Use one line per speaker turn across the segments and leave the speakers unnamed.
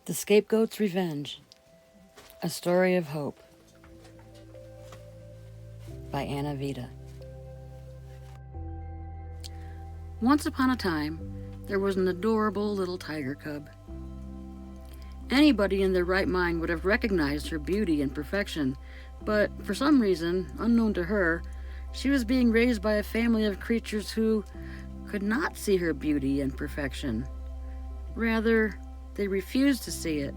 The Scapegoat's Revenge, A Story of Hope by Anna-Vita. Once upon a time, there was an adorable little tiger cub. Anybody in their right mind would have recognized her beauty and perfection, but for some reason, unknown to her, she was being raised by a family of creatures who could not see her beauty and perfection. Rather, they refused to see it.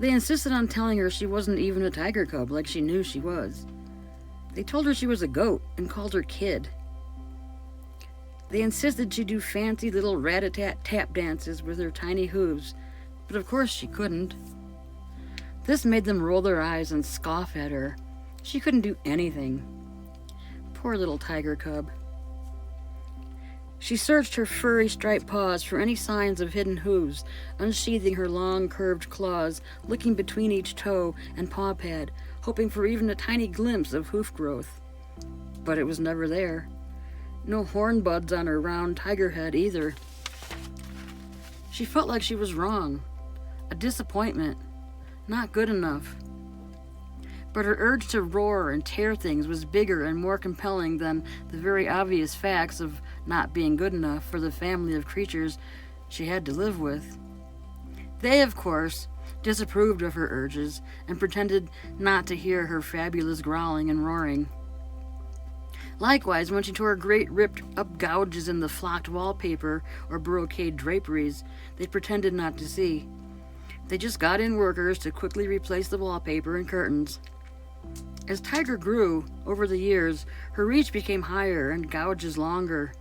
They insisted on telling her she wasn't even a tiger cub like she knew she was. They told her she was a goat and called her kid. They insisted she do fancy little rat-a-tat tap dances with her tiny hooves, but of course she couldn't. This made them roll their eyes and scoff at her. She couldn't do anything. Poor little tiger cub. She searched her furry striped paws for any signs of hidden hooves, unsheathing her long curved claws, looking between each toe and paw pad, hoping for even a tiny glimpse of hoof growth. But it was never there. No horn buds on her round tiger head either. She felt like she was wrong, a disappointment, not good enough. But her urge to roar and tear things was bigger and more compelling than the very obvious facts of not being good enough for the family of creatures she had to live with. They, of course, disapproved of her urges and pretended not to hear her fabulous growling and roaring. Likewise, when she tore great ripped-up gouges in the flocked wallpaper or brocade draperies, they pretended not to see. They just got in workers to quickly replace the wallpaper and curtains. As Tiger grew over the years, her reach became higher and gouges longer.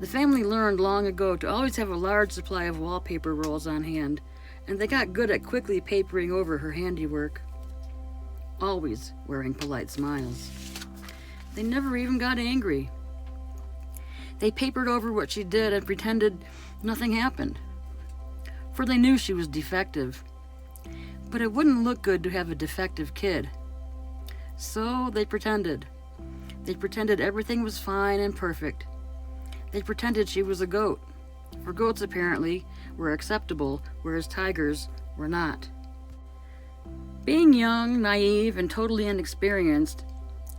The family learned long ago to always have a large supply of wallpaper rolls on hand, and they got good at quickly papering over her handiwork, always wearing polite smiles. They never even got angry. They papered over what she did and pretended nothing happened, for they knew she was defective. But it wouldn't look good to have a defective kid. So they pretended. They pretended everything was fine and perfect. They pretended she was a goat, for goats apparently were acceptable, whereas tigers were not. Being young, naive, and totally inexperienced,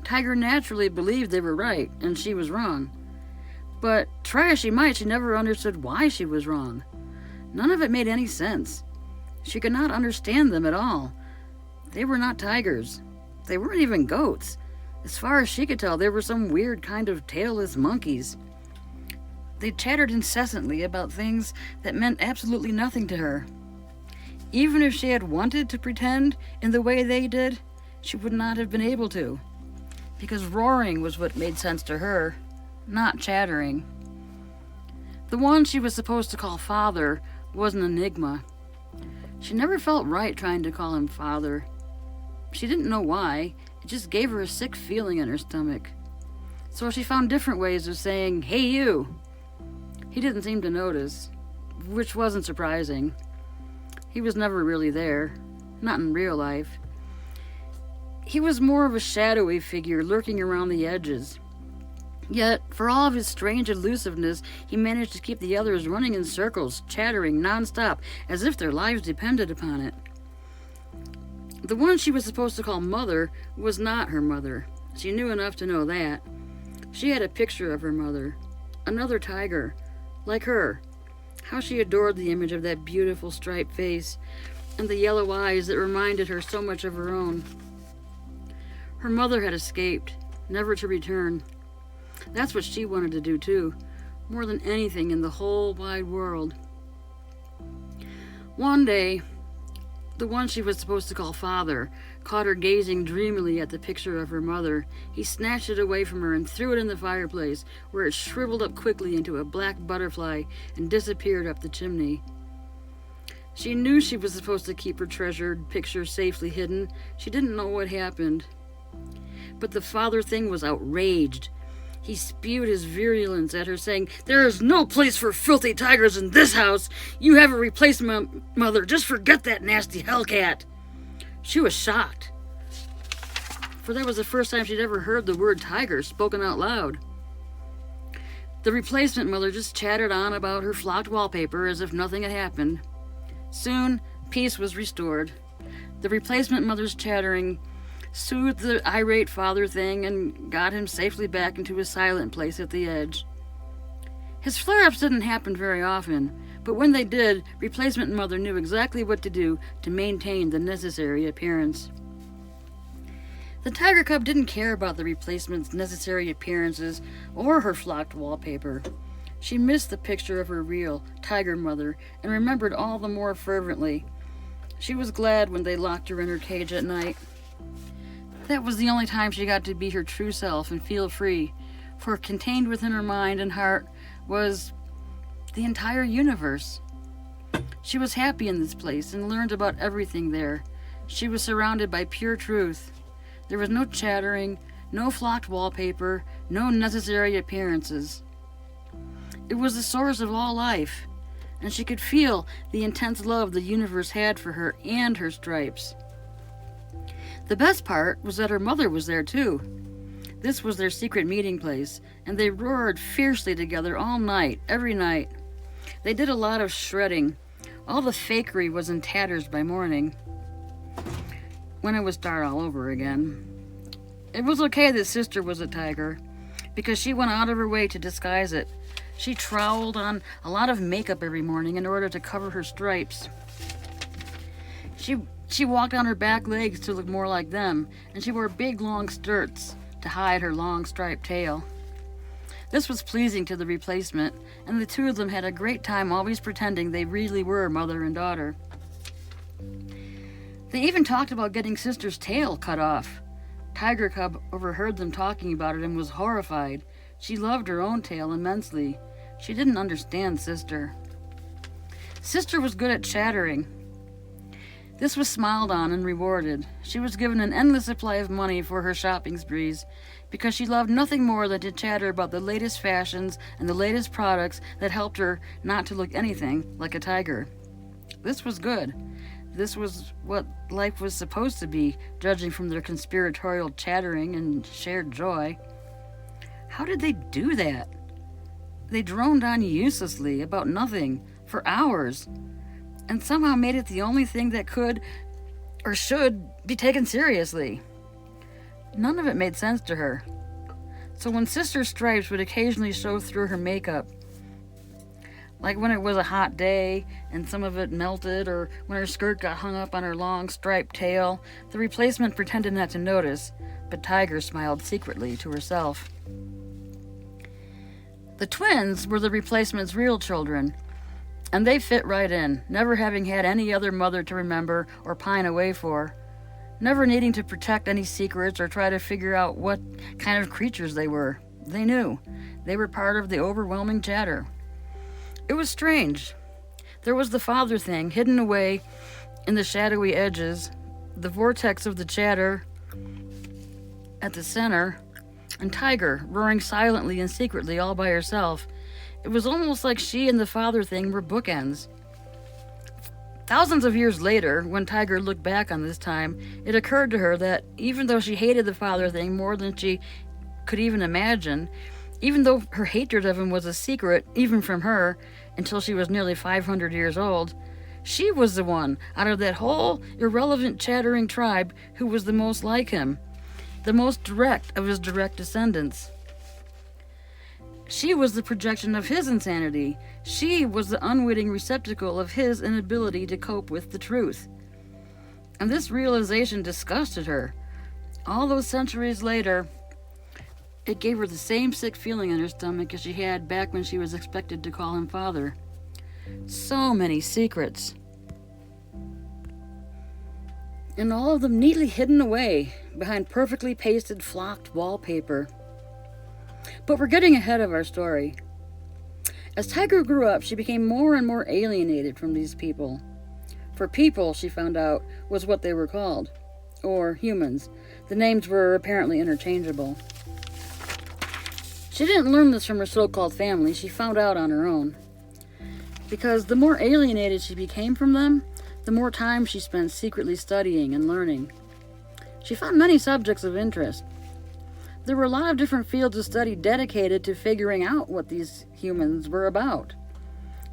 Tiger naturally believed they were right and she was wrong. But try as she might, she never understood why she was wrong. None of it made any sense. She could not understand them at all. They were not tigers. They weren't even goats. As far as she could tell, they were some weird kind of tailless monkeys. They chattered incessantly about things that meant absolutely nothing to her. Even if she had wanted to pretend in the way they did, she would not have been able to, because roaring was what made sense to her, not chattering. The one she was supposed to call father was an enigma. She never felt right trying to call him father. She didn't know why. It just gave her a sick feeling in her stomach. So she found different ways of saying, "Hey, you." He didn't seem to notice, which wasn't surprising. He was never really there, not in real life. He was more of a shadowy figure lurking around the edges. Yet, for all of his strange elusiveness, he managed to keep the others running in circles, chattering nonstop, as if their lives depended upon it. The one she was supposed to call mother was not her mother. She knew enough to know that. She had a picture of her mother, another tiger, like her. How she adored the image of that beautiful striped face and the yellow eyes that reminded her so much of her own. Her mother had escaped, never to return. That's what she wanted to do too, more than anything in the whole wide world. One day, the one she was supposed to call father caught her gazing dreamily at the picture of her mother. He snatched it away from her and threw it in the fireplace, where it shriveled up quickly into a black butterfly and disappeared up the chimney. She knew she was supposed to keep her treasured picture safely hidden. She didn't know what happened. But the father thing was outraged. He spewed his virulence at her, saying, "There is no place for filthy tigers in this house. You have a replacement mother. Just forget that nasty hellcat." She was shocked, for that was the first time she'd ever heard the word tiger spoken out loud. The replacement mother just chattered on about her flocked wallpaper as if nothing had happened. Soon, peace was restored. The replacement mother's chattering soothed the irate father thing and got him safely back into his silent place at the edge. His flare-ups didn't happen very often, but when they did, replacement mother knew exactly what to do to maintain the necessary appearance. The tiger cub didn't care about the replacement's necessary appearances or her flocked wallpaper. She missed the picture of her real tiger mother and remembered all the more fervently. She was glad when they locked her in her cage at night. That was the only time she got to be her true self and feel free, for contained within her mind and heart was the entire universe. She was happy in this place and learned about everything there. She was surrounded by pure truth. There was no chattering, no flocked wallpaper, no necessary appearances. It was the source of all life, and she could feel the intense love the universe had for her and her stripes. The best part was that her mother was there too. This was their secret meeting place, and they roared fiercely together all night, every night. They did a lot of shredding. All the fakery was in tatters by morning, when it would start all over again. It was okay that sister was a tiger, because she went out of her way to disguise it. She troweled on a lot of makeup every morning in order to cover her stripes. She walked on her back legs to look more like them, and she wore big long skirts to hide her long striped tail. This was pleasing to the replacement, and the two of them had a great time always pretending they really were mother and daughter. They even talked about getting sister's tail cut off. Tiger Cub overheard them talking about it and was horrified. She loved her own tail immensely. She didn't understand sister. Sister was good at chattering. This was smiled on and rewarded. She was given an endless supply of money for her shopping sprees, because she loved nothing more than to chatter about the latest fashions and the latest products that helped her not to look anything like a tiger. This was good. This was what life was supposed to be, judging from their conspiratorial chattering and shared joy. How did they do that? They droned on uselessly about nothing for hours, and somehow made it the only thing that could or should be taken seriously. None of it made sense to her. So when sister's stripes would occasionally show through her makeup, like when it was a hot day and some of it melted, or when her skirt got hung up on her long striped tail, the replacement pretended not to notice, but Tiger smiled secretly to herself. The twins were the replacement's real children, and they fit right in, never having had any other mother to remember or pine away for, never needing to protect any secrets or try to figure out what kind of creatures they were. They knew. They were part of the overwhelming chatter. It was strange. There was the father thing hidden away in the shadowy edges, the vortex of the chatter at the center, and Tiger roaring silently and secretly all by herself. It was almost like she and the father thing were bookends. Thousands of years later, when Tiger looked back on this time, it occurred to her that even though she hated the father thing more than she could even imagine, even though her hatred of him was a secret, even from her, until she was nearly 500 years old, she was the one, out of that whole irrelevant chattering tribe, who was the most like him, the most direct of his direct descendants. She was the projection of his insanity. She was the unwitting receptacle of his inability to cope with the truth. And this realization disgusted her. All those centuries later, it gave her the same sick feeling in her stomach as she had back when she was expected to call him father. So many secrets. And all of them neatly hidden away behind perfectly pasted flocked wallpaper. But we're getting ahead of our story. As Tiger grew up, she became more and more alienated from these people. For people, she found out, was what they were called. Or humans. The names were apparently interchangeable. She didn't learn this from her so-called family. She found out on her own. Because the more alienated she became from them, the more time she spent secretly studying and learning. She found many subjects of interest. There were a lot of different fields of study dedicated to figuring out what these humans were about.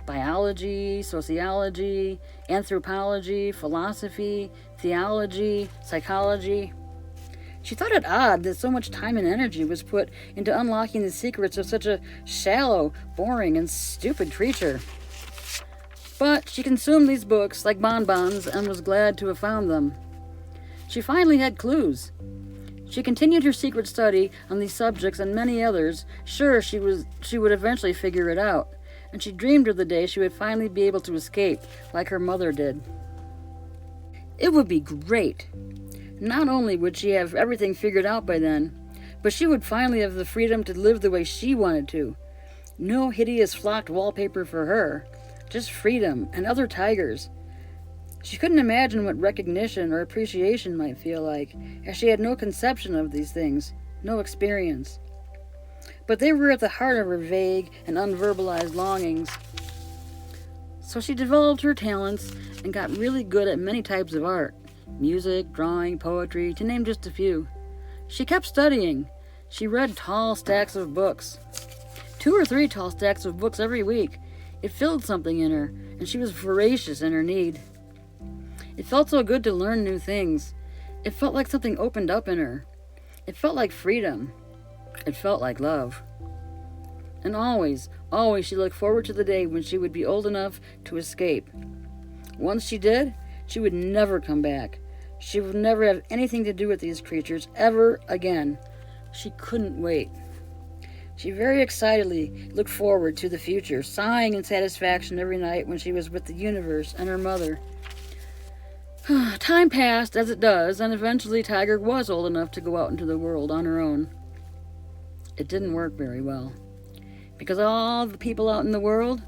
biology, sociology, anthropology, philosophy, theology, psychology. She thought it odd that so much time and energy was put into unlocking the secrets of such a shallow, boring, and stupid creature. But she consumed these books like bonbons and was glad to have found them. She finally had clues. She continued her secret study on these subjects and many others, sure she would eventually figure it out, and she dreamed of the day she would finally be able to escape, like her mother did. It would be great. Not only would she have everything figured out by then, but she would finally have the freedom to live the way she wanted to. No hideous flocked wallpaper for her, just freedom and other tigers. She couldn't imagine what recognition or appreciation might feel like, as she had no conception of these things, no experience. But they were at the heart of her vague and unverbalized longings. So she developed her talents and got really good at many types of art. Music, drawing, poetry, to name just a few. She kept studying. She read tall stacks of books. 2 or 3 tall stacks of books every week. It filled something in her, and she was voracious in her need. It felt so good to learn new things. It felt like something opened up in her. It felt like freedom. It felt like love. And always, always she looked forward to the day when she would be old enough to escape. Once she did, she would never come back. She would never have anything to do with these creatures ever again. She couldn't wait. She very excitedly looked forward to the future, sighing in satisfaction every night when she was with the universe and her mother. Time passed, as it does, and eventually Tiger was old enough to go out into the world on her own. It didn't work very well, because all the people out in the world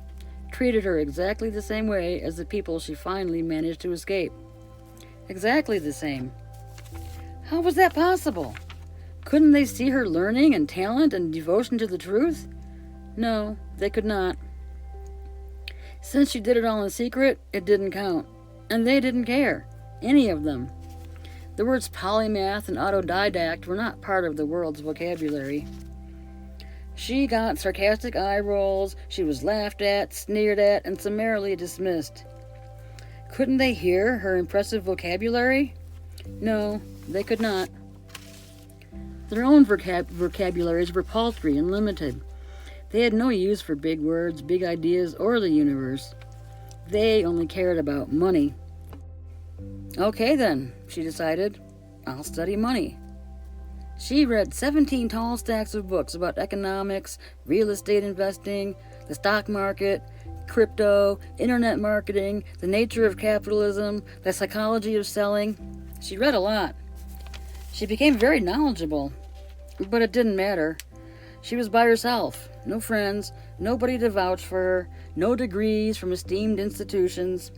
treated her exactly the same way as the people she finally managed to escape. Exactly the same. How was that possible? Couldn't they see her learning and talent and devotion to the truth? No, they could not. Since she did it all in secret, it didn't count. And they didn't care. Any of them. The words polymath and autodidact were not part of the world's vocabulary. She got sarcastic eye rolls, she was laughed at, sneered at, and summarily dismissed. Couldn't they hear her impressive vocabulary? No, they could not. Their own vocabularies were paltry and limited. They had no use for big words, big ideas, or the universe. They only cared about money. Okay then, she decided, I'll study money. She read 17 tall stacks of books about economics, real estate investing, the stock market, crypto, internet marketing, the nature of capitalism, the psychology of selling. She read a lot. She became very knowledgeable, but it didn't matter. She was by herself, no friends, nobody to vouch for her, no degrees from esteemed institutions.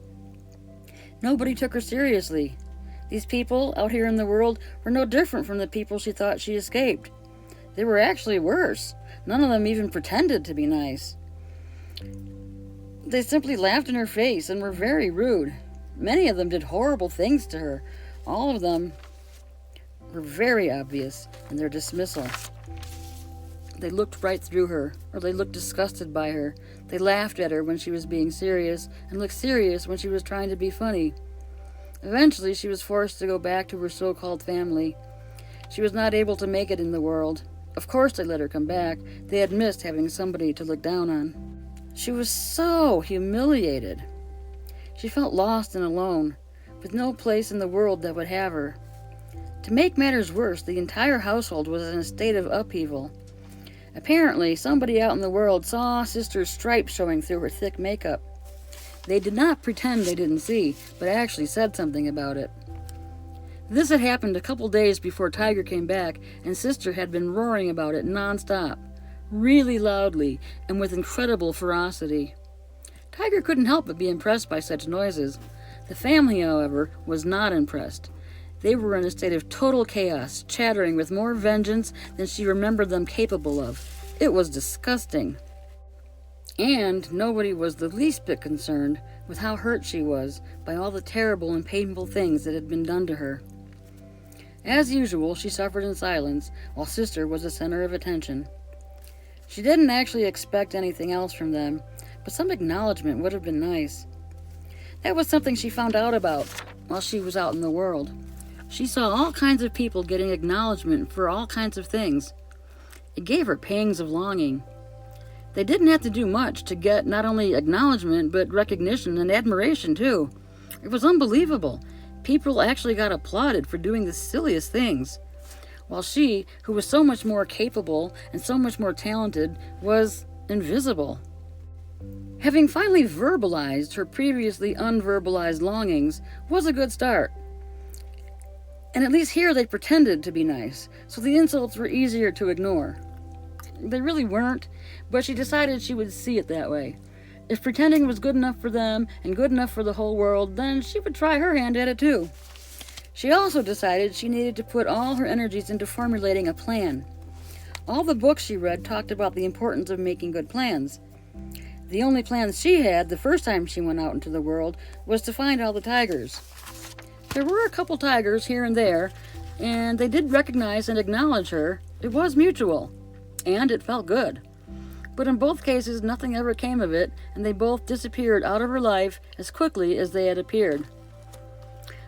Nobody took her seriously. These people out here in the world were no different from the people she thought she escaped. They were actually worse. None of them even pretended to be nice. They simply laughed in her face and were very rude. Many of them did horrible things to her. All of them were very obvious in their dismissal. They looked right through her, or they looked disgusted by her. They laughed at her when she was being serious, and looked serious when she was trying to be funny. Eventually, she was forced to go back to her so-called family. She was not able to make it in the world. Of course they let her come back. They had missed having somebody to look down on. She was so humiliated. She felt lost and alone, with no place in the world that would have her. To make matters worse, the entire household was in a state of upheaval. Apparently, somebody out in the world saw Sister's stripes showing through her thick makeup. They did not pretend they didn't see, but actually said something about it. This had happened a couple days before Tiger came back, and Sister had been roaring about it nonstop, really loudly, and with incredible ferocity. Tiger couldn't help but be impressed by such noises. The family, however, was not impressed. They were in a state of total chaos, chattering with more vengeance than she remembered them capable of. It was disgusting. And nobody was the least bit concerned with how hurt she was by all the terrible and painful things that had been done to her. As usual, she suffered in silence, while Sister was the center of attention. She didn't actually expect anything else from them, but some acknowledgement would have been nice. That was something she found out about while she was out in the world. She saw all kinds of people getting acknowledgement for all kinds of things. It gave her pangs of longing. They didn't have to do much to get not only acknowledgement, but recognition and admiration too. It was unbelievable. People actually got applauded for doing the silliest things, while she, who was so much more capable and so much more talented, was invisible. Having finally verbalized her previously unverbalized longings was a good start. And at least here they pretended to be nice, so the insults were easier to ignore. They really weren't, but she decided she would see it that way. If pretending was good enough for them and good enough for the whole world, then she would try her hand at it too. She also decided she needed to put all her energies into formulating a plan. All the books she read talked about the importance of making good plans. The only plans she had the first time she went out into the world was to find all the tigers. There were a couple tigers here and there, and they did recognize and acknowledge her. It was mutual, and it felt good. But in both cases, nothing ever came of it, and they both disappeared out of her life as quickly as they had appeared.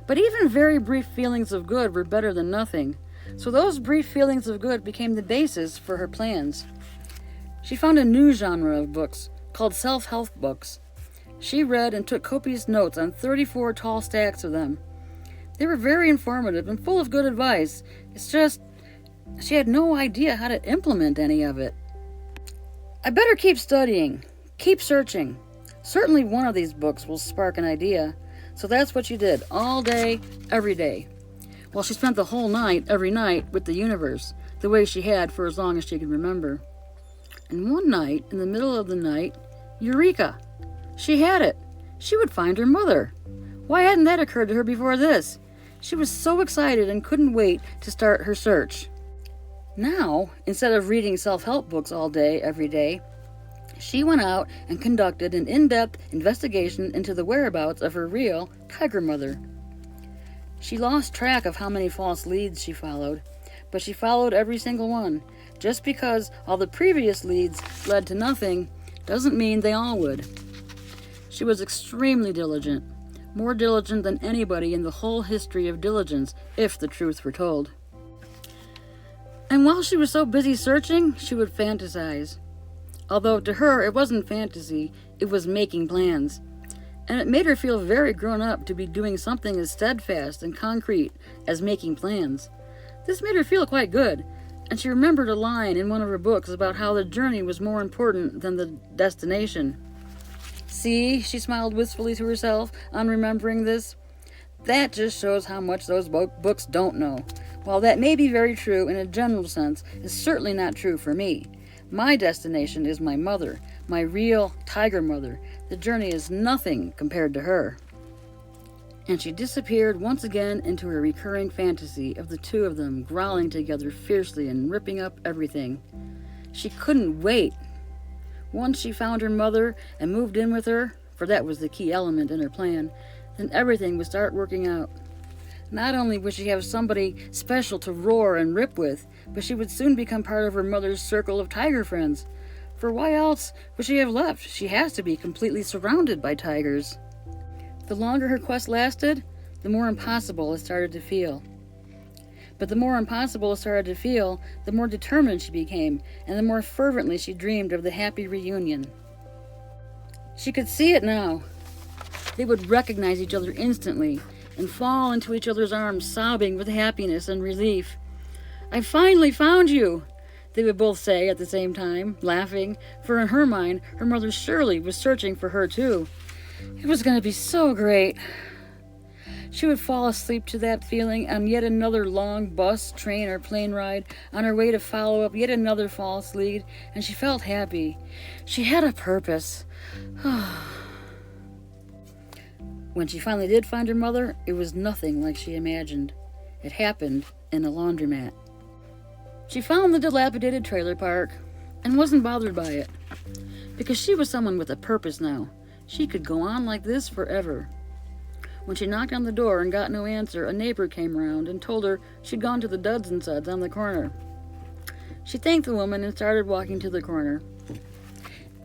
But even very brief feelings of good were better than nothing, so those brief feelings of good became the basis for her plans. She found a new genre of books, called self-help books. She read and took copious notes on 34 tall stacks of them. They were very informative and full of good advice. It's just, she had no idea how to implement any of it. I better keep studying, keep searching. Certainly one of these books will spark an idea. So that's what she did, all day, every day. Well, she spent the whole night, every night, with the universe, the way she had for as long as she could remember. And one night, in the middle of the night, Eureka! She had it. She would find her mother. Why hadn't that occurred to her before this? She was so excited and couldn't wait to start her search. Now, instead of reading self-help books all day, every day, she went out and conducted an in-depth investigation into the whereabouts of her real tiger mother. She lost track of how many false leads she followed, but she followed every single one. Just because all the previous leads led to nothing doesn't mean they all would. She was extremely diligent, more diligent than anybody in the whole history of diligence, if the truth were told. And while she was so busy searching, she would fantasize. Although to her it wasn't fantasy, it was making plans. And it made her feel very grown up to be doing something as steadfast and concrete as making plans. This made her feel quite good, and she remembered a line in one of her books about how the journey was more important than the destination. See, she smiled wistfully to herself on remembering this. That just shows how much those books don't know. While that may be very true in a general sense, it's certainly not true for me. My destination is my mother, my real tiger mother. The journey is nothing compared to her. And she disappeared once again into her recurring fantasy of the two of them growling together fiercely and ripping up everything. She couldn't wait. Once she found her mother and moved in with her, for that was the key element in her plan, then everything would start working out. Not only would she have somebody special to roar and rip with, but she would soon become part of her mother's circle of tiger friends. For why else would she have left? She has to be completely surrounded by tigers. The longer her quest lasted, the more impossible it started to feel. But the more impossible it started to feel, the more determined she became, and the more fervently she dreamed of the happy reunion. She could see it now. They would recognize each other instantly and fall into each other's arms, sobbing with happiness and relief. "I finally found you," they would both say at the same time, laughing, for in her mind, her mother surely was searching for her too. It was going to be so great. She would fall asleep to that feeling on yet another long bus, train, or plane ride on her way to follow up yet another false lead, and she felt happy. She had a purpose. When she finally did find her mother, it was nothing like she imagined. It happened in a laundromat. She found the dilapidated trailer park and wasn't bothered by it, because she was someone with a purpose now. She could go on like this forever. When she knocked on the door and got no answer, a neighbor came around and told her she'd gone to the Duds and Suds on the corner. She thanked the woman and started walking to the corner.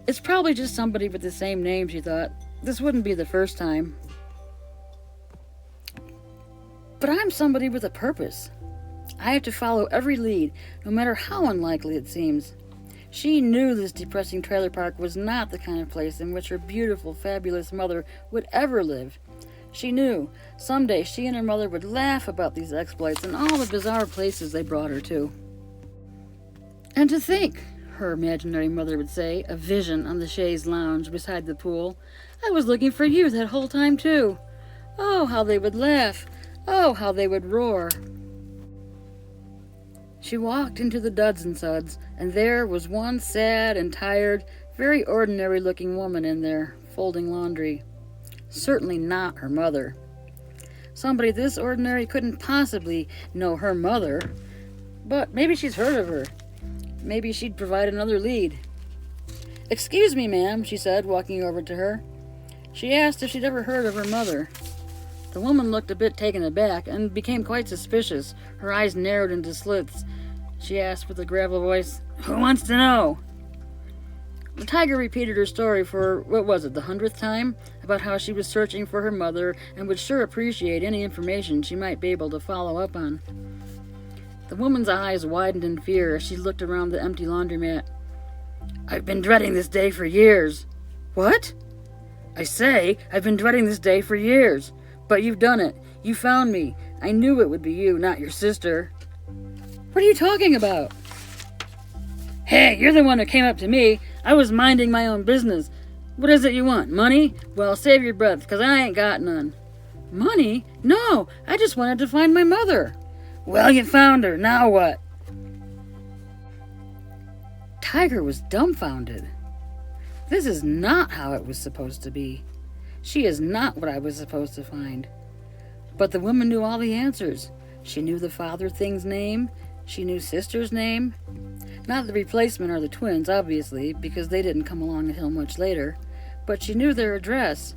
It's probably just somebody with the same name, she thought. This wouldn't be the first time. But I'm somebody with a purpose. I have to follow every lead, no matter how unlikely it seems. She knew this depressing trailer park was not the kind of place in which her beautiful, fabulous mother would ever live. She knew someday she and her mother would laugh about these exploits and all the bizarre places they brought her to. And to think, her imaginary mother would say, a vision on the chaise lounge beside the pool, I was looking for you that whole time too. Oh, how they would laugh. Oh, how they would roar. She walked into the Duds and Suds, and there was one sad and tired, very ordinary-looking woman in there, folding laundry. Certainly not her mother. Somebody this ordinary couldn't possibly know her mother, but maybe she's heard of her. Maybe she'd provide another lead. Excuse me, ma'am, she said, walking over to her. She asked if she'd ever heard of her mother. The woman looked a bit taken aback and became quite suspicious. Her eyes narrowed into slits. She asked with a gravel voice, Who wants to know? The tiger repeated her story for, what was it, the 100th time? About how she was searching for her mother and would sure appreciate any information she might be able to follow up on. The woman's eyes widened in fear as she looked around the empty laundromat. I've been dreading this day for years. What? I say, I've been dreading this day for years. But you've done it. You found me. I knew it would be you, not your sister. What are you talking about? Hey, you're the one who came up to me. I was minding my own business. What is it you want? Money? Well, save your breath, 'cause I ain't got none. Money? No, I just wanted to find my mother. Well, you found her. Now what? Tiger was dumbfounded. This is not how it was supposed to be. She is not what I was supposed to find. But the woman knew all the answers. She knew the father thing's name. She knew sister's name. Not the replacement or the twins, obviously, because they didn't come along until much later. But she knew their address.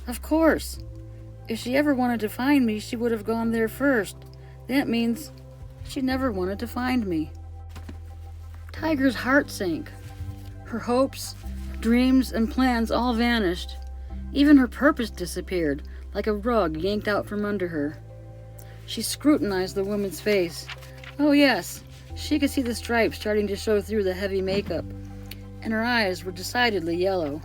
Of course. If she ever wanted to find me, she would have gone there first. That means she never wanted to find me. Tiger's heart sank. Her hopes, dreams, and plans all vanished. Even her purpose disappeared, like a rug yanked out from under her. She scrutinized the woman's face. Oh yes, she could see the stripes starting to show through the heavy makeup, and her eyes were decidedly yellow.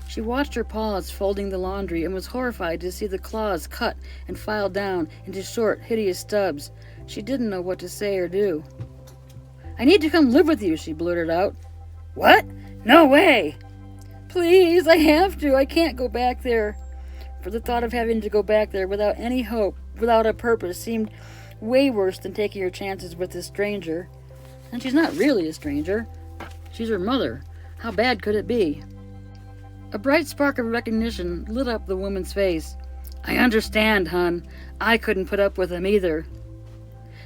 She watched her paws folding the laundry and was horrified to see the claws cut and filed down into short, hideous stubs. She didn't know what to say or do. I need to come live with you, she blurted out. What? No way! Please, I have to. I can't go back there. For the thought of having to go back there without any hope, without a purpose, seemed way worse than taking her chances with this stranger. And she's not really a stranger. She's her mother. How bad could it be? A bright spark of recognition lit up the woman's face. I understand, hon. I couldn't put up with him either.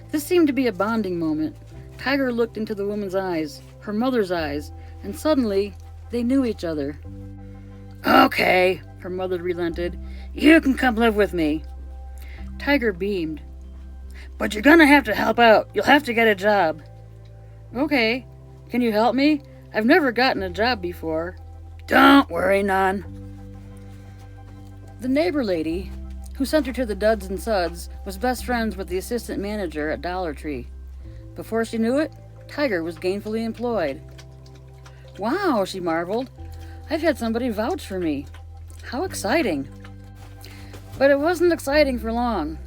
This seemed to be a bonding moment. Tiger looked into the woman's eyes, her mother's eyes, and suddenly they knew each other. Okay, her mother relented. You can come live with me. Tiger beamed. But you're gonna have to help out. You'll have to get a job. Okay. Can you help me? I've never gotten a job before. Don't worry none. The neighbor lady, who sent her to the Duds and Suds, was best friends with the assistant manager at Dollar Tree. Before she knew it, Tiger was gainfully employed. Wow, she marveled. I've had somebody vouch for me. How exciting. But it wasn't exciting for long.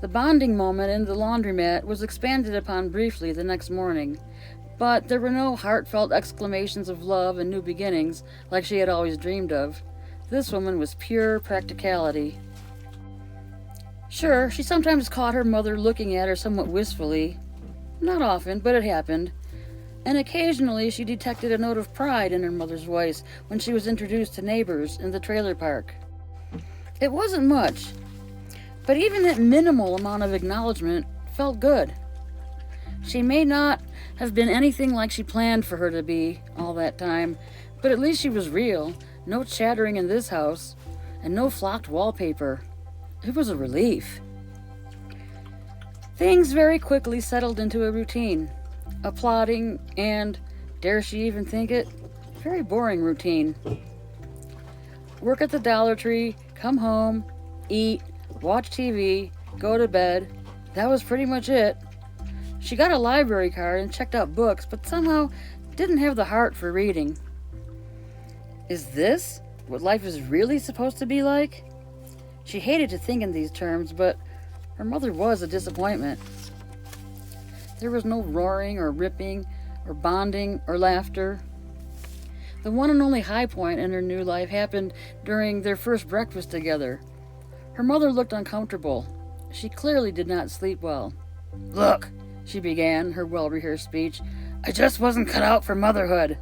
The bonding moment in the laundromat was expanded upon briefly the next morning, but there were no heartfelt exclamations of love and new beginnings like she had always dreamed of. This woman was pure practicality. Sure, she sometimes caught her mother looking at her somewhat wistfully. Not often, but it happened. And occasionally she detected a note of pride in her mother's voice when she was introduced to neighbors in the trailer park. It wasn't much, but even that minimal amount of acknowledgement felt good. She may not have been anything like she planned for her to be all that time, but at least she was real. No chattering in this house, and no flocked wallpaper. It was a relief. Things very quickly settled into a routine. A plodding and, dare she even think it, Very boring routine. Work at the Dollar Tree, come home, eat, watch TV, go to bed. That was pretty much it. She got a library card and checked out books, but somehow didn't have the heart for reading. Is this what life is really supposed to be like? She hated to think in these terms, but her mother was a disappointment. There was no roaring or ripping or bonding or laughter. The one and only high point in her new life happened during their first breakfast together. Her mother looked uncomfortable. She clearly did not sleep well. "Look," she began, her well-rehearsed speech, "I just wasn't cut out for motherhood."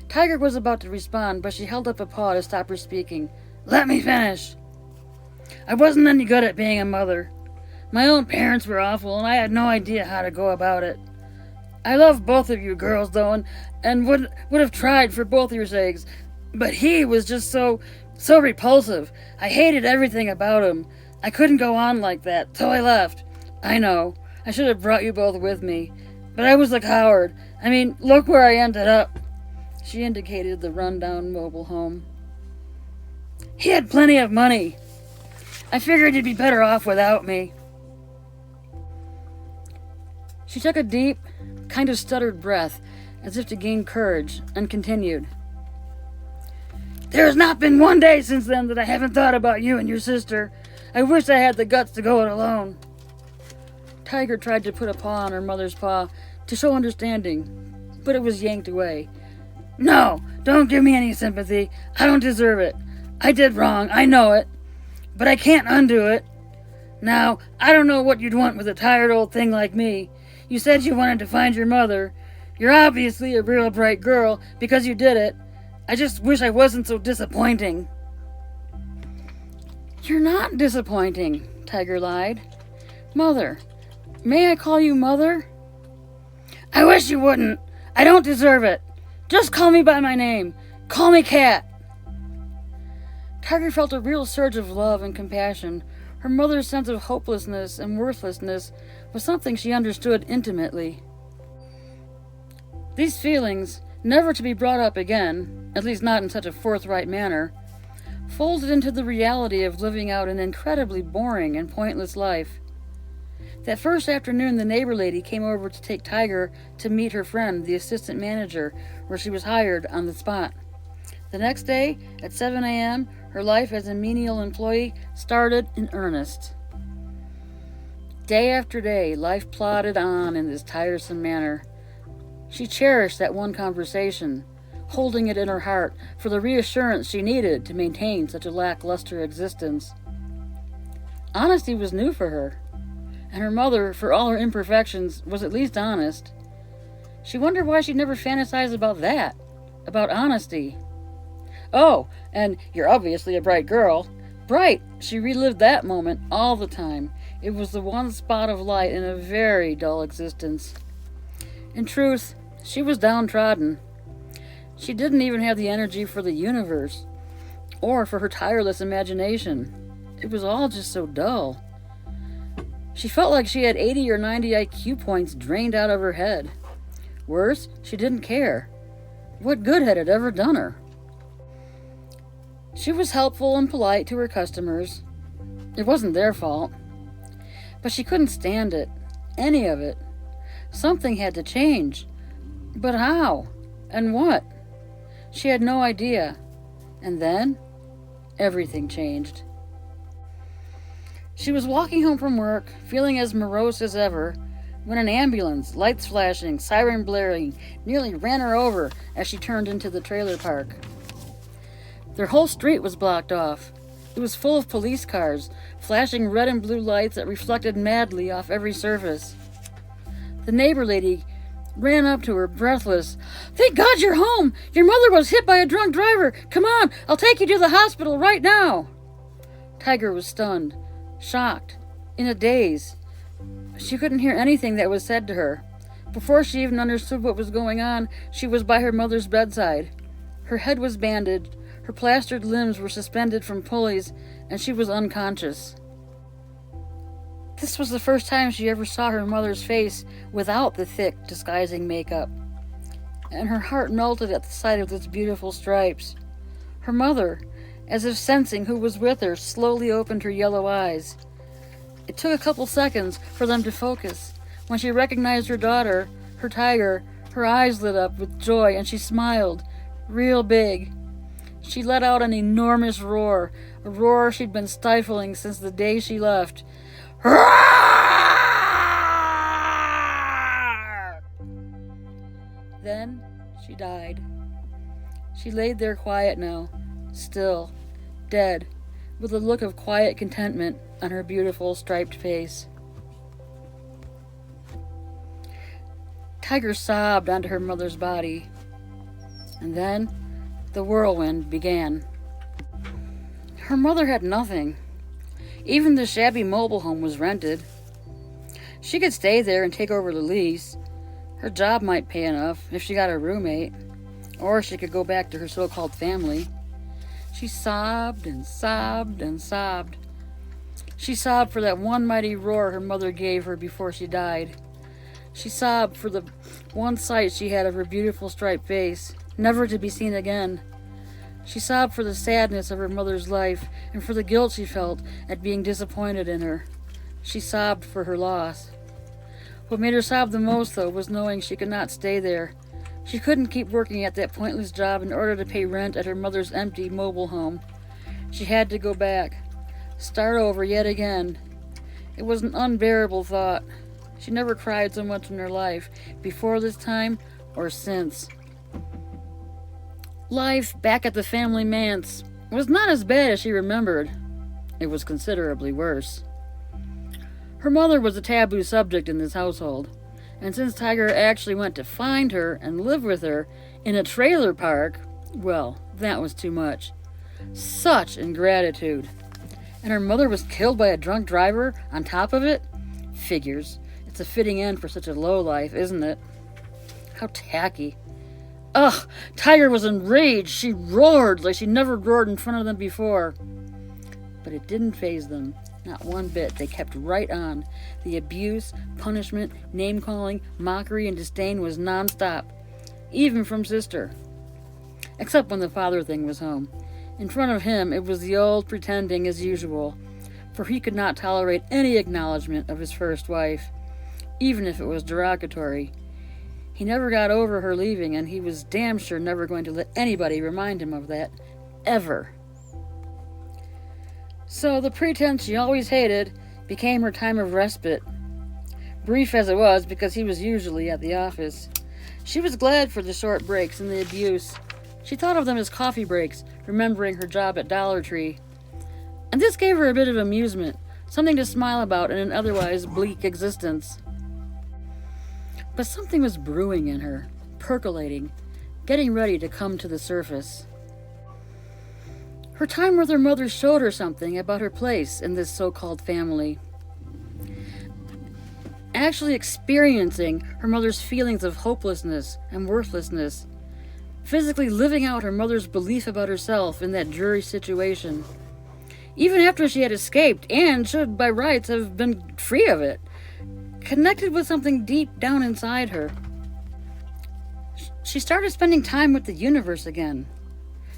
Tiger was about to respond, but she held up a paw to stop her speaking. "Let me finish. I wasn't any good at being a mother. My own parents were awful, and I had no idea how to go about it. I love both of you girls, though, and would have tried for both your sakes. But he was just so repulsive. I hated everything about him. I couldn't go on like that, so I left. I know, I should have brought you both with me. But I was a coward. I mean, look where I ended up." She indicated the run-down mobile home. "He had plenty of money. I figured he'd be better off without me." She took a deep, kind of stuttered breath, as if to gain courage, and continued. "There has not been one day since then that I haven't thought about you and your sister. I wish I had the guts to go it alone." Tiger tried to put a paw on her mother's paw to show understanding, but it was yanked away. "No, don't give me any sympathy. I don't deserve it. I did wrong, I know it. But I can't undo it. Now, I don't know what you'd want with a tired old thing like me. You said you wanted to find your mother. You're obviously a real bright girl because you did it. I just wish I wasn't so disappointing." "You're not disappointing," Tiger lied. "Mother. May I call you Mother?" "I wish you wouldn't. I don't deserve it. Just call me by my name. Call me Cat." Tiger felt a real surge of love and compassion. Her mother's sense of hopelessness and worthlessness was something she understood intimately. These feelings, never to be brought up again, at least not in such a forthright manner, folded into the reality of living out an incredibly boring and pointless life. That first afternoon, the neighbor lady came over to take Tiger to meet her friend, the assistant manager, where she was hired on the spot. The next day, at 7 a.m., her life as a menial employee started in earnest. Day after day, life plodded on in this tiresome manner. She cherished that one conversation, holding it in her heart for the reassurance she needed to maintain such a lackluster existence. Honesty was new for her, and her mother, for all her imperfections, was at least honest. She wondered why she'd never fantasized about that, about honesty. "Oh, and you're obviously a bright girl." Bright! She relived that moment all the time. It was the one spot of light in a very dull existence. In truth, she was downtrodden. She didn't even have the energy for the universe, or for her tireless imagination. It was all just so dull. She felt like she had 80 or 90 IQ points drained out of her head. Worse, she didn't care. What good had it ever done her? She was helpful and polite to her customers. It wasn't their fault. But she couldn't stand it, any of it. Something had to change. But how? And what? She had no idea. And then, everything changed. She was walking home from work, feeling as morose as ever, when an ambulance, lights flashing, siren blaring, nearly ran her over as she turned into the trailer park. Their whole street was blocked off. It was full of police cars, flashing red and blue lights that reflected madly off every surface. The neighbor lady ran up to her, breathless. "Thank God you're home! Your mother was hit by a drunk driver! Come on, I'll take you to the hospital right now!" Tiger was stunned, shocked, in a daze. She couldn't hear anything that was said to her. Before she even understood what was going on, she was by her mother's bedside. Her head was bandaged, her plastered limbs were suspended from pulleys, and she was unconscious. This was the first time she ever saw her mother's face without the thick, disguising makeup. and her heart melted at the sight of its beautiful stripes. Her mother, as if sensing who was with her, slowly opened her yellow eyes. It took a couple seconds for them to focus. When she recognized her daughter, her tiger, her eyes lit up with joy and she smiled, real big. She let out an enormous roar, a roar she'd been stifling since the day she left. Then she died. She laid there quiet now, still, dead, with a look of quiet contentment on her beautiful striped face. Tiger sobbed onto her mother's body, and then the whirlwind began. Her mother had nothing. Even the shabby mobile home was rented. She could stay there and take over the lease. Her job might pay enough if she got a roommate, or she could go back to her so-called family. She sobbed and sobbed and sobbed. She sobbed for that one mighty roar her mother gave her before she died. She sobbed for the one sight she had of her beautiful striped face, never to be seen again. She sobbed for the sadness of her mother's life and for the guilt she felt at being disappointed in her. She sobbed for her loss. What made her sob the most, though, was knowing she could not stay there. She couldn't keep working at that pointless job in order to pay rent at her mother's empty mobile home. She had to go back, start over yet again. It was an unbearable thought. She never cried so much in her life, before this time or since. Life back at the family manse was not as bad as she remembered. It was considerably worse. Her mother was a taboo subject in this household, and since Tiger actually went to find her and live with her in a trailer park, well, that was too much. Such ingratitude. And her mother was killed by a drunk driver on top of it? Figures. It's a fitting end for such a lowlife, isn't it? How tacky. Ugh! Tiger was enraged. She roared like she never roared in front of them before. But it didn't faze them. Not one bit. They kept right on. The abuse, punishment, name-calling, mockery, and disdain was nonstop. Even from Sister. Except when the father thing was home. In front of him, it was the old pretending as usual, for he could not tolerate any acknowledgement of his first wife, even if it was derogatory. He never got over her leaving, and he was damn sure never going to let anybody remind him of that, ever. So the pretense she always hated became her time of respite. Brief as it was, because he was usually at the office. She was glad for the short breaks and the abuse. She thought of them as coffee breaks, remembering her job at Dollar Tree. And this gave her a bit of amusement, something to smile about in an otherwise bleak existence. But something was brewing in her, percolating, getting ready to come to the surface. Her time with her mother showed her something about her place in this so-called family. Actually experiencing her mother's feelings of hopelessness and worthlessness, physically living out her mother's belief about herself in that dreary situation. Even after she had escaped and should by rights have been free of it, connected with something deep down inside her. She started spending time with the universe again,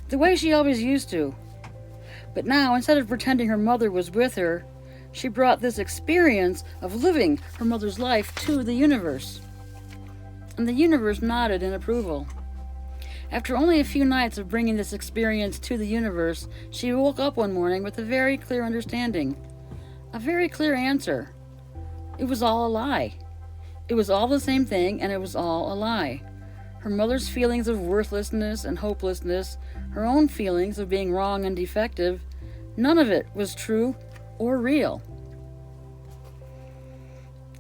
the way she always used to. But now, instead of pretending her mother was with her, she brought this experience of living her mother's life to the universe. And the universe nodded in approval. After only a few nights of bringing this experience to the universe, she woke up one morning with a very clear understanding. A very clear answer. It was all a lie. It was all the same thing, and it was all a lie. Her mother's feelings of worthlessness and hopelessness, her own feelings of being wrong and defective, none of it was true or real.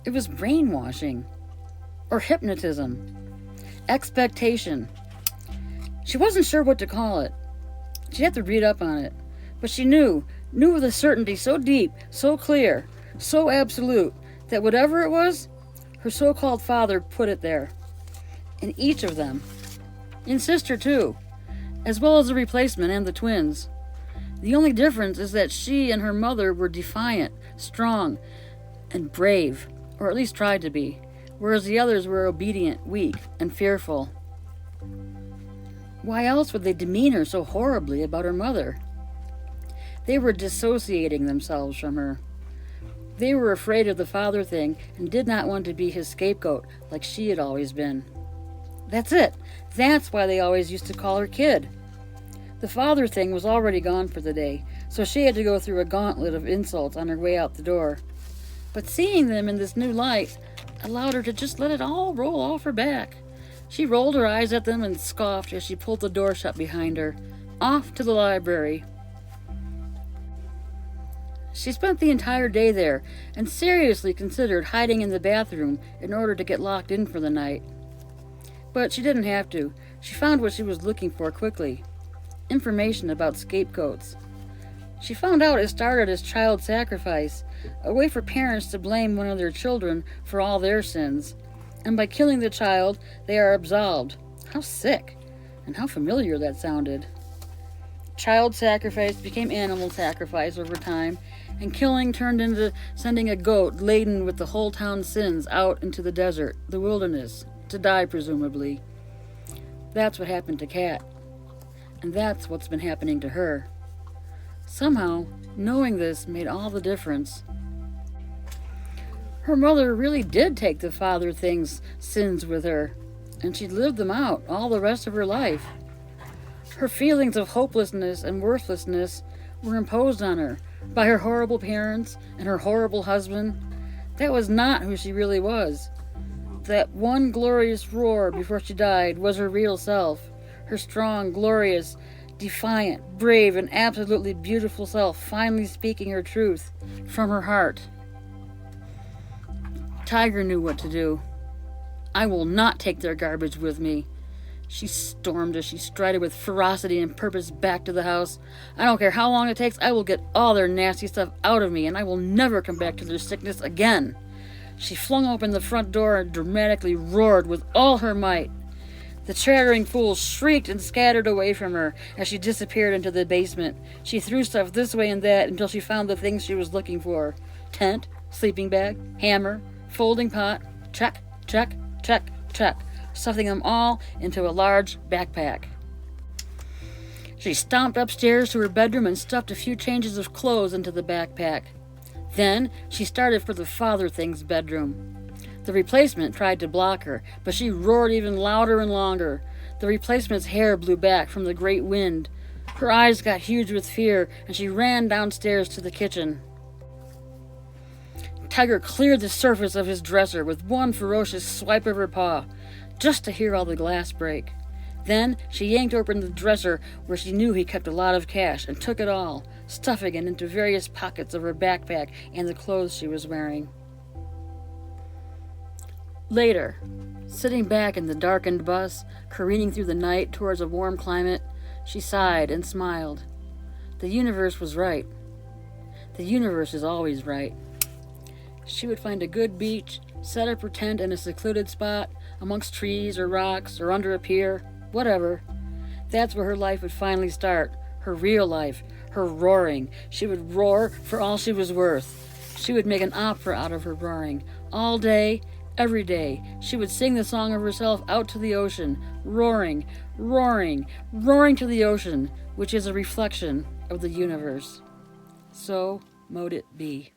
It was brainwashing, or hypnotism, expectation. She wasn't sure what to call it. She had to read up on it. But she knew with a certainty so deep, so clear, so absolute, that whatever it was, her so-called father put it there. In each of them. In Sister, too. As well as the replacement and the twins. The only difference is that she and her mother were defiant, strong, and brave. Or at least tried to be. Whereas the others were obedient, weak, and fearful. Why else would they demean her so horribly about her mother? They were dissociating themselves from her. They were afraid of the father thing and did not want to be his scapegoat like she had always been. That's it. That's why they always used to call her Kid. The father thing was already gone for the day, so she had to go through a gauntlet of insults on her way out the door. But seeing them in this new light allowed her to just let it all roll off her back. She rolled her eyes at them and scoffed as she pulled the door shut behind her. Off to the library. She spent the entire day there and seriously considered hiding in the bathroom in order to get locked in for the night. But she didn't have to. She found what she was looking for quickly. Information about scapegoats. She found out it started as child sacrifice, a way for parents to blame one of their children for all their sins. And by killing the child, they are absolved. How sick, and how familiar that sounded. Child sacrifice became animal sacrifice over time, and killing turned into sending a goat laden with the whole town's sins out into the desert, the wilderness, to die presumably. That's what happened to Kat. And that's what's been happening to her. Somehow, knowing this made all the difference. Her mother really did take the father thing's sins with her, and she'd lived them out all the rest of her life. Her feelings of hopelessness and worthlessness were imposed on her by her horrible parents and her horrible husband. That was not who she really was. That one glorious roar before she died was her real self, her strong, glorious, defiant, brave, and absolutely beautiful self finally speaking her truth from her heart. Tiger knew what to do. I will not take their garbage with me, she stormed as she strided with ferocity and purpose back to the house. I don't care how long it takes, I will get all their nasty stuff out of me, and I will never come back to their sickness again. She flung open the front door and dramatically roared with all her might. The chattering fools shrieked and scattered away from her as she disappeared into the basement. She threw stuff this way and that until she found the things she was looking for. Tent, sleeping bag, hammer, folding pot, check, check, check, check, stuffing them all into a large backpack. She stomped upstairs to her bedroom and stuffed a few changes of clothes into the backpack. Then she started for the father thing's bedroom. The replacement tried to block her, but she roared even louder and longer. The replacement's hair blew back from the great wind. Her eyes got huge with fear, and she ran downstairs to the kitchen. Tiger cleared the surface of his dresser with one ferocious swipe of her paw, just to hear all the glass break. Then she yanked open the dresser where she knew he kept a lot of cash and took it all, stuffing it into various pockets of her backpack and the clothes she was wearing. Later, sitting back in the darkened bus, careening through the night towards a warm climate, she sighed and smiled. The universe was right. The universe is always right. She would find a good beach, set up her tent in a secluded spot, amongst trees or rocks or under a pier, whatever. That's where her life would finally start, her real life, her roaring. She would roar for all she was worth. She would make an opera out of her roaring, all day, every day. She would sing the song of herself out to the ocean, roaring, roaring, roaring to the ocean, which is a reflection of the universe. So mote it be.